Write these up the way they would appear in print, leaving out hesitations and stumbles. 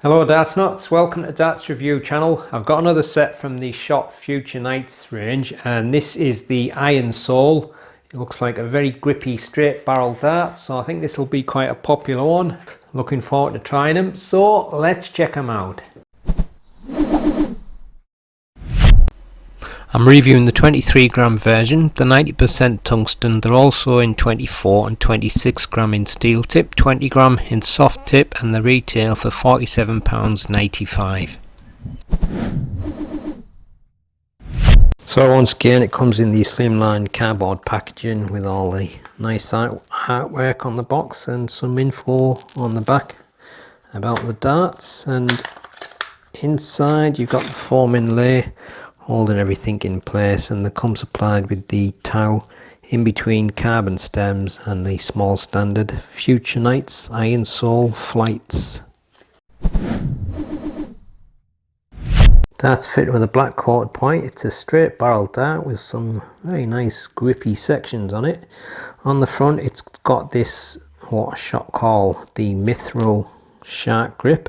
Hello Darts Nutz, welcome to Darts Review channel. I've got another set from the Shot Future Knights range, and this is the Ironsoul. It looks like a very grippy straight barrel dart, so I think this will be quite a popular one. Looking forward to trying them, so let's check them out. I'm reviewing the 23 gram version, the 90% tungsten. They're also in 24 and 26 gram in steel tip, 20 gram in soft tip, and the retail for £47.95. So once again, it comes in the slimline cardboard packaging with all the nice artwork on the box and some info on the back about the darts. And inside you've got the foam inlay holding everything in place, and the comes supplied with the tow in between carbon stems and the small standard Future Knights Ironsoul flights. Dart's fitted with a black coated point. It's a straight barrel dart with some very nice grippy sections on it. On the front it's got this, what a shot call, the mithril shark grip.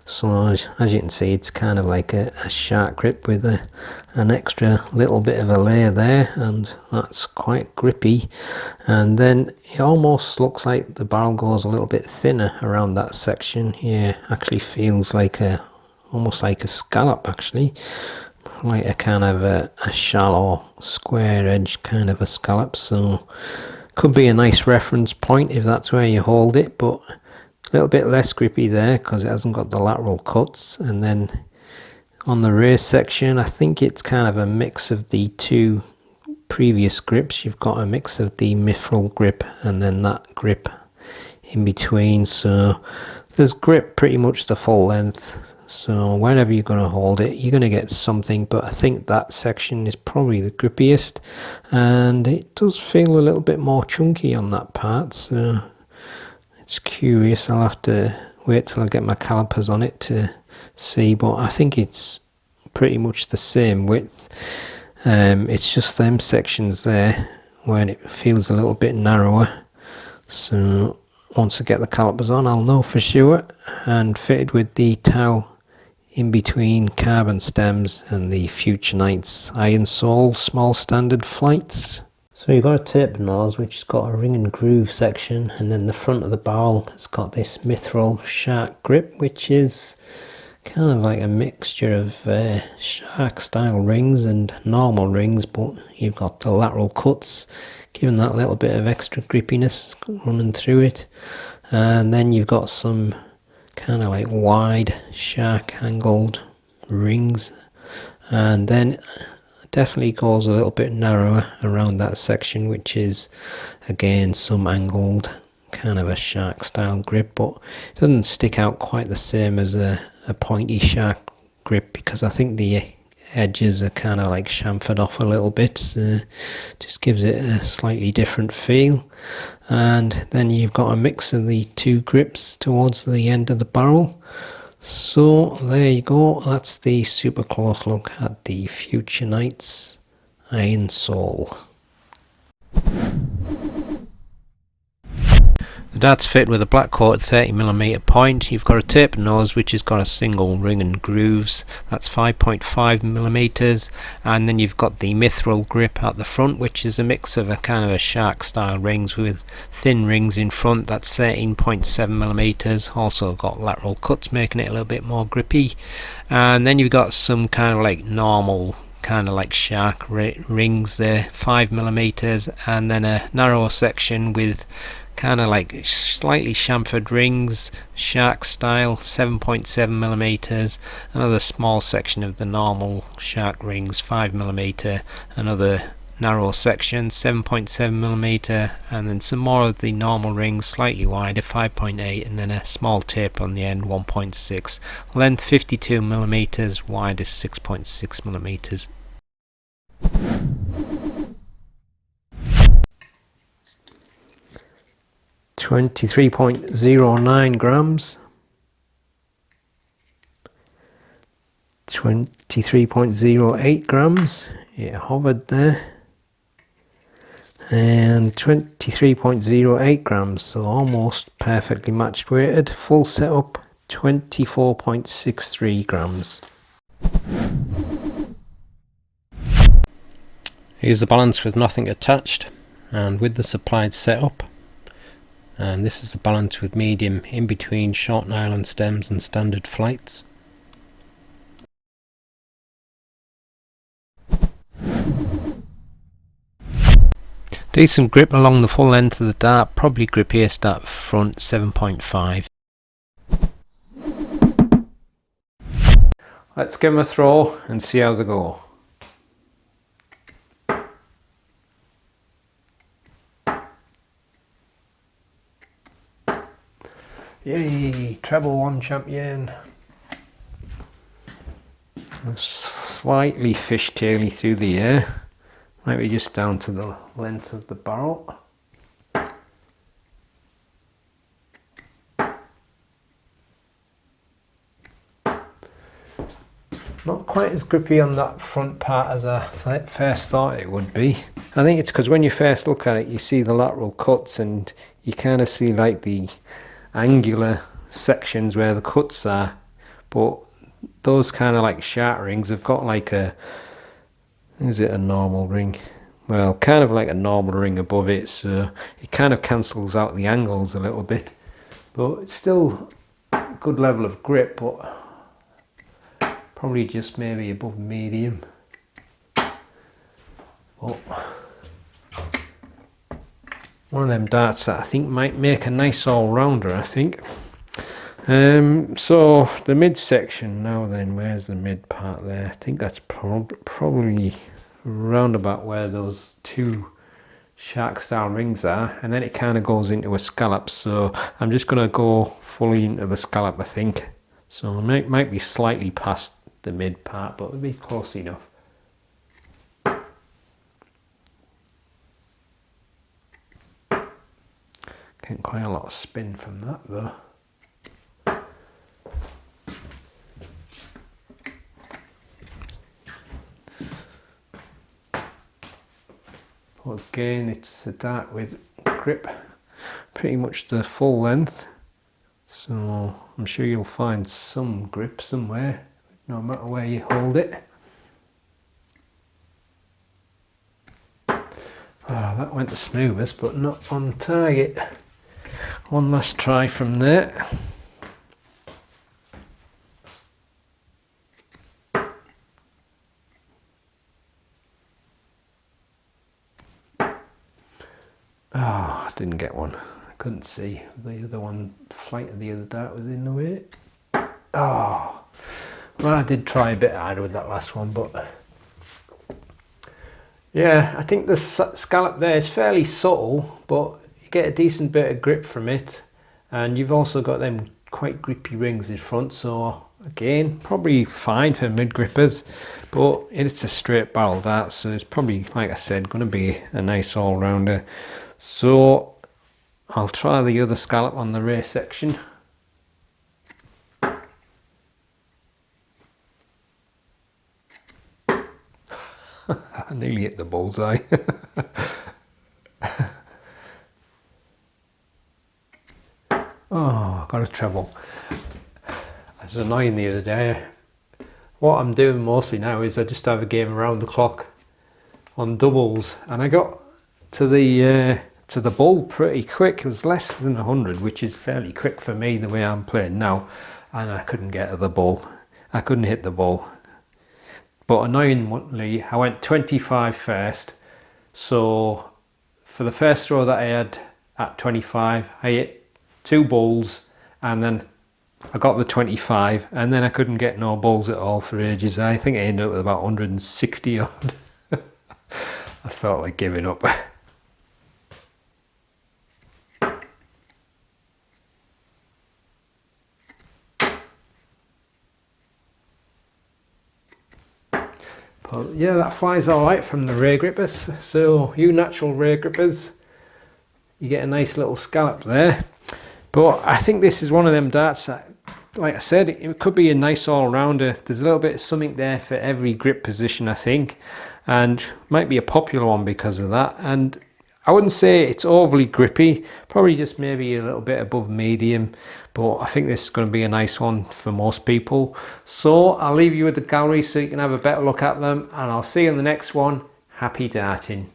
So as you can see, it's kind of like a shark grip with an extra little bit of a layer there, and that's quite grippy. And then it almost looks like the barrel goes a little bit thinner around that section. Yeah, actually feels like almost like a scallop, actually, like a kind of a shallow square edge kind of a scallop. So could be a nice reference point if that's where you hold it, but a little bit less grippy there because it hasn't got the lateral cuts. And then on the rear section, I think it's kind of a mix of the two previous grips. You've got a mix of the mithril grip and then that grip in between, so there's grip pretty much the full length. So whenever you're going to hold it, you're going to get something, but I think that section is probably the grippiest, and it does feel a little bit more chunky on that part, so it's curious. I'll have to wait till I get my calipers on it to see, but I think it's pretty much the same width. It's just them sections there when it feels a little bit narrower. So once I get the calipers on, I'll know for sure. And fitted with the tow in between carbon stems and the Future Knights Ironsoul small standard flights. So you've got a taper nose which has got a ring and groove section, and then the front of the barrel has got this mithril shark grip, which is kind of like a mixture of shark style rings and normal rings, but you've got the lateral cuts giving that little bit of extra grippiness running through it. And then you've got some kind of like wide shark angled rings, and then definitely goes a little bit narrower around that section, which is again some angled kind of a shark style grip, but it doesn't stick out quite the same as a pointy shark grip, because I think the edges are kind of like chamfered off a little bit. Just gives it a slightly different feel. And then you've got a mix of the two grips towards the end of the barrel. So there you go, that's the super close look at the Future Knights Ironsoul. The dart's fitted with a black coated 30mm point. You've got a taper nose which has got a single ring and grooves, that's 5.5mm, and then you've got the mithril grip at the front, which is a mix of a kind of a shark style rings with thin rings in front, that's 13.7mm. Also got lateral cuts making it a little bit more grippy. And then you've got some kind of like normal kind of like shark rings there, 5mm, and then a narrow section with kind of like slightly chamfered rings, shark style, 7.7mm, another small section of the normal shark rings, 5mm, another narrow section, 7.7mm, and then some more of the normal rings, slightly wider, 5.8, and then a small taper on the end, 1.6, length 52mm, wide is 6.6mm. 23.09 grams, 23.08 grams, it hovered there, and 23.08 grams, so almost perfectly matched weighted, full setup, 24.63 grams. Here's the balance with nothing attached and with the supplied setup. And this is the balance with medium in between short nylon stems and standard flights. Decent grip along the full length of the dart, probably grippier start front 7.5. Let's give them a throw and see how they go. Yay, treble one champion. Slightly fishtaily through the air. Might be just down to the length of the barrel. Not quite as grippy on that front part as I first thought it would be. I think it's because when you first look at it, you see the lateral cuts and you kind of see like the angular sections where the cuts are, but those kind of like sharp rings have got like a, is it a normal ring? Well, kind of like a normal ring above it, so it kind of cancels out the angles a little bit, but it's still a good level of grip, but probably just maybe above medium. But one of them darts that I think might make a nice all-rounder, I think. So the midsection now then, where's the mid part there? I think that's probably round about where those two shark style rings are, and then it kind of goes into a scallop, so I'm just going to go fully into the scallop, I think. So it might be slightly past the mid part, but it'll be close enough. Getting quite a lot of spin from that though. But again, it's a dart with grip pretty much the full length, so I'm sure you'll find some grip somewhere, no matter where you hold it. That went the smoothest, but not on target. One last try from there. I didn't get one. I couldn't see. The other one, flight of the other dart was in the way. Well, I did try a bit hard with that last one, but yeah, I think the scallop there is fairly subtle, but you get a decent bit of grip from it, and you've also got them quite grippy rings in front, so again, probably fine for mid grippers, but it's a straight barrel dart, so it's probably, like I said, going to be a nice all-rounder. So I'll try the other scallop on the rear section. I nearly hit the bullseye. Oh, I got a treble. It was annoying the other day. What I'm doing mostly now is I just have a game around the clock on doubles, and I got to the bull pretty quick. It was less than 100, which is fairly quick for me the way I'm playing now, and I couldn't get to the bull. I couldn't hit the bull. But annoyingly, I went 25 first, so for the first throw that I had at 25, I hit 2 bulls, and then I got the 25, and then I couldn't get no bulls at all for ages. I think I ended up with about 160 odd. I felt like giving up. But yeah, that flies alright from the rear grippers. So you natural rear grippers, you get a nice little scallop there. But I think this is one of them darts that, like I said, it could be a nice all-rounder. There's a little bit of something there for every grip position, I think, and might be a popular one because of that. And I wouldn't say it's overly grippy, probably just maybe a little bit above medium, but I think this is going to be a nice one for most people. So I'll leave you with the gallery so you can have a better look at them, and I'll see you in the next one. Happy darting.